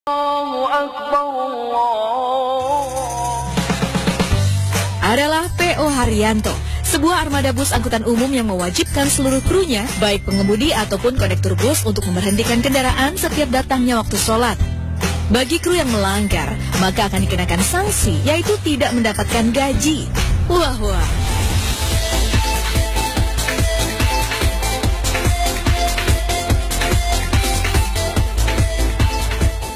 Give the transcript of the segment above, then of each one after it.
Allahu Akbar, Allah. Adalah P.O. Haryanto, sebuah armada bus angkutan umum yang mewajibkan seluruh krunya, baik pengemudi ataupun kondektur bus, untuk memberhentikan kendaraan setiap datangnya waktu sholat. Bagi kru yang melanggar, maka akan dikenakan sanksi, yaitu tidak mendapatkan gaji. Wah.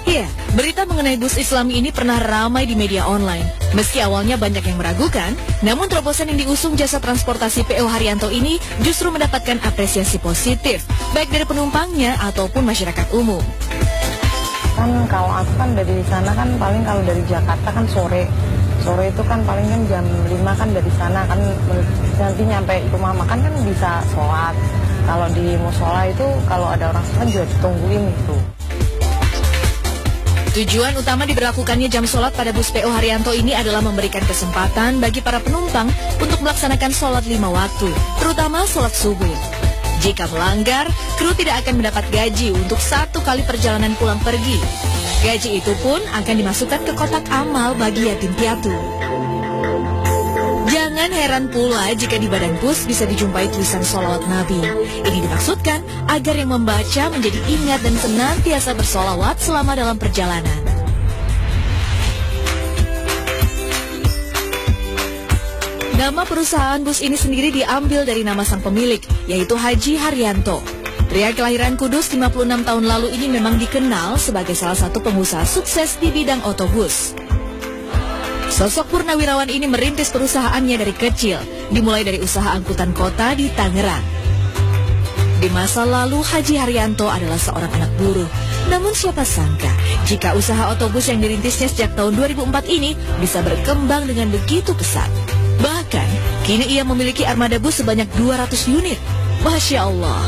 Ya, berita mengenai bus Islami ini pernah ramai di media online. Meski awalnya banyak yang meragukan, namun terobosan yang diusung jasa transportasi P.O. Haryanto ini justru mendapatkan apresiasi positif, baik dari penumpangnya ataupun masyarakat umum. Kan kalau aku kan dari sana kan paling kalau dari Jakarta kan sore itu kan paling kan jam 5 kan dari sana kan nanti nyampe rumah makan kan bisa sholat. Kalau di musola itu kalau ada orang sholat juga ditungguin itu. Tujuan utama diberlakukannya jam sholat pada bus P.O. Haryanto ini adalah memberikan kesempatan bagi para penumpang untuk melaksanakan sholat 5 waktu, terutama sholat subuh. Jika melanggar, kru tidak akan mendapat gaji untuk 1 kali perjalanan pulang pergi. Gaji itu pun akan dimasukkan ke kotak amal bagi yatim piatu. Jangan heran pula jika di badan bus bisa dijumpai tulisan sholawat Nabi. Ini dimaksudkan agar yang membaca menjadi ingat dan senantiasa bersolawat selama dalam perjalanan. Nama perusahaan bus ini sendiri diambil dari nama sang pemilik, yaitu Haji Haryanto. Pria kelahiran Kudus 56 tahun lalu ini memang dikenal sebagai salah satu pengusaha sukses di bidang otobus. Sosok purnawirawan ini merintis perusahaannya dari kecil, dimulai dari usaha angkutan kota di Tangerang. Di masa lalu, Haji Haryanto adalah seorang anak buruh. Namun siapa sangka, jika usaha otobus yang dirintisnya sejak tahun 2004 ini bisa berkembang dengan begitu pesat. Bahkan, kini ia memiliki armada bus sebanyak 200 unit. Masya Allah.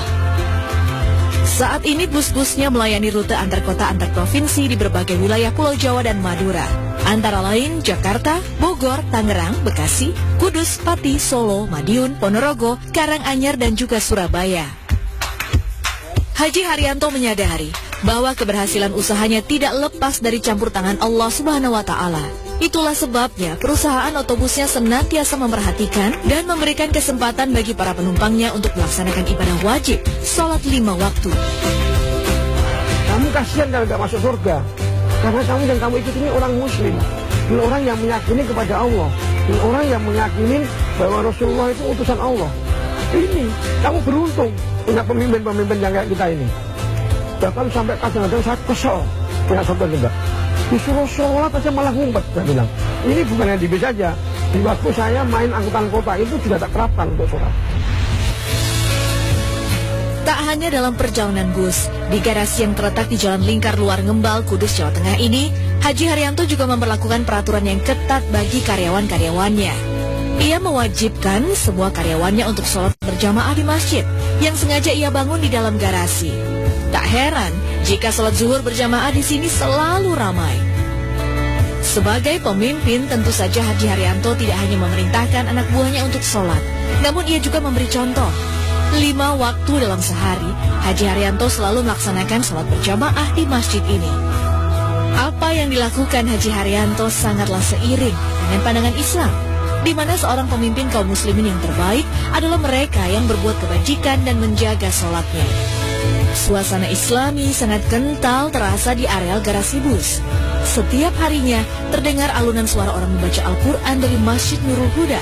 Saat ini bus-busnya melayani rute antar kota antar provinsi di berbagai wilayah Pulau Jawa dan Madura. Antara lain Jakarta, Bogor, Tangerang, Bekasi, Kudus, Pati, Solo, Madiun, Ponorogo, Karanganyar, dan juga Surabaya. Haji Haryanto menyadari bahwa keberhasilan usahanya tidak lepas dari campur tangan Allah Subhanahu wa Ta'ala. Itulah sebabnya perusahaan otobusnya senantiasa memperhatikan dan memberikan kesempatan bagi para penumpangnya untuk melaksanakan ibadah wajib, sholat 5 waktu. Kamu kasihan kalau gak masuk surga. Karena kamu dan kamu ikut ini orang muslim, ini orang yang meyakini kepada Allah, ini orang yang meyakini bahwa Rasulullah itu utusan Allah. Ini, kamu beruntung punya pemimpin-pemimpin yang kayak kita ini. Bahkan sampai kadang-kadang saya kesel punya satu juga. Disuruh sholat aja malah ngumpet, saya bilang. Ini bukan di bis saja, di waktu saya main angkutan kota itu juga tak terapkan untuk sholat. Tak hanya dalam perjalanan bus, di garasi yang terletak di Jalan Lingkar Luar Ngembal, Kudus, Jawa Tengah ini, Haji Haryanto juga memperlakukan peraturan yang ketat bagi karyawan-karyawannya. Ia mewajibkan semua karyawannya untuk sholat berjamaah di masjid, yang sengaja ia bangun di dalam garasi. Tak heran jika sholat zuhur berjamaah di sini selalu ramai. Sebagai pemimpin, tentu saja Haji Haryanto tidak hanya memerintahkan anak buahnya untuk sholat, namun ia juga memberi contoh. 5 waktu dalam sehari, Haji Haryanto selalu melaksanakan sholat berjamaah di masjid ini. Apa yang dilakukan Haji Haryanto sangatlah seiring dengan pandangan Islam, di mana seorang pemimpin kaum muslimin yang terbaik adalah mereka yang berbuat kebajikan dan menjaga sholatnya. Suasana Islami sangat kental terasa di areal garasi bus. Setiap harinya terdengar alunan suara orang membaca Al-Quran dari Masjid Nurul Huda.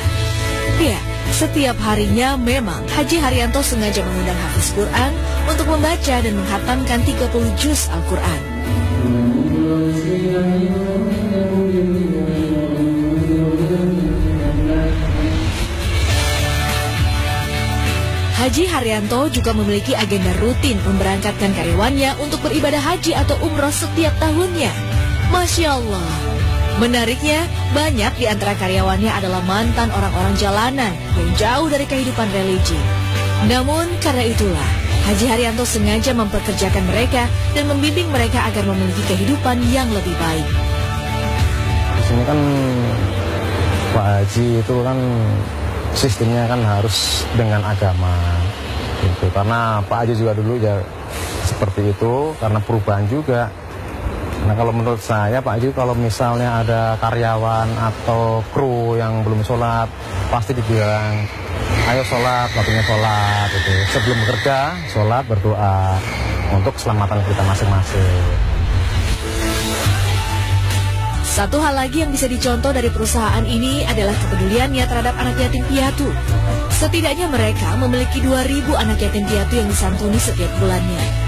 Ya, setiap harinya memang Haji Haryanto sengaja mengundang hafiz Quran untuk membaca dan menghatamkan 30 juz Al-Quran. Haji Haryanto juga memiliki agenda rutin memberangkatkan karyawannya untuk beribadah haji atau umroh setiap tahunnya. Masya Allah. Menariknya, banyak di antara karyawannya adalah mantan orang-orang jalanan yang jauh dari kehidupan religi. Namun, karena itulah, Haji Haryanto sengaja memperkerjakan mereka dan membimbing mereka agar memiliki kehidupan yang lebih baik. Di sini kan Pak Haji itu kan sistemnya kan harus dengan agama gitu. Karena Pak Haji juga dulu ya seperti itu, karena perubahan juga. Nah kalau menurut saya Pak Haji, kalau misalnya ada karyawan atau kru yang belum sholat, pasti dibilang, ayo sholat, waktunya sholat. Gitu. Sebelum bekerja, sholat, berdoa untuk keselamatan kita masing-masing. Satu hal lagi yang bisa dicontoh dari perusahaan ini adalah kepeduliannya terhadap anak yatim piatu. Setidaknya mereka memiliki 2.000 anak yatim piatu yang disantuni setiap bulannya.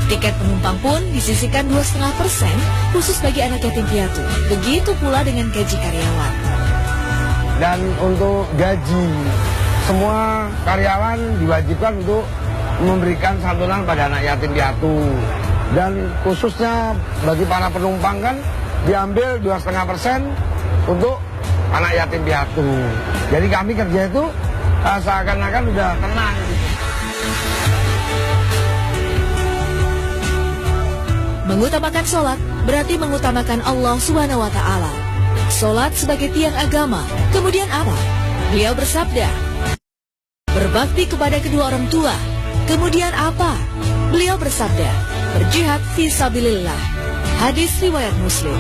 Tiket penumpang pun disisihkan 2,5% khusus bagi anak yatim piatu. Begitu pula dengan gaji karyawan. Dan untuk gaji, semua karyawan diwajibkan untuk memberikan santunan pada anak yatim piatu. Dan khususnya bagi para penumpang kan diambil 2,5% untuk anak yatim piatu. Jadi kami kerja itu seakan-akan udah tenang gitu. Mengutamakan sholat berarti mengutamakan Allah Subhanahu wa Ta'ala. Sholat sebagai tiang agama. Kemudian apa? Beliau bersabda, berbakti kepada kedua orang tua. Kemudian apa? Beliau bersabda, berjihad fi sabilillah. Hadis riwayat Muslim.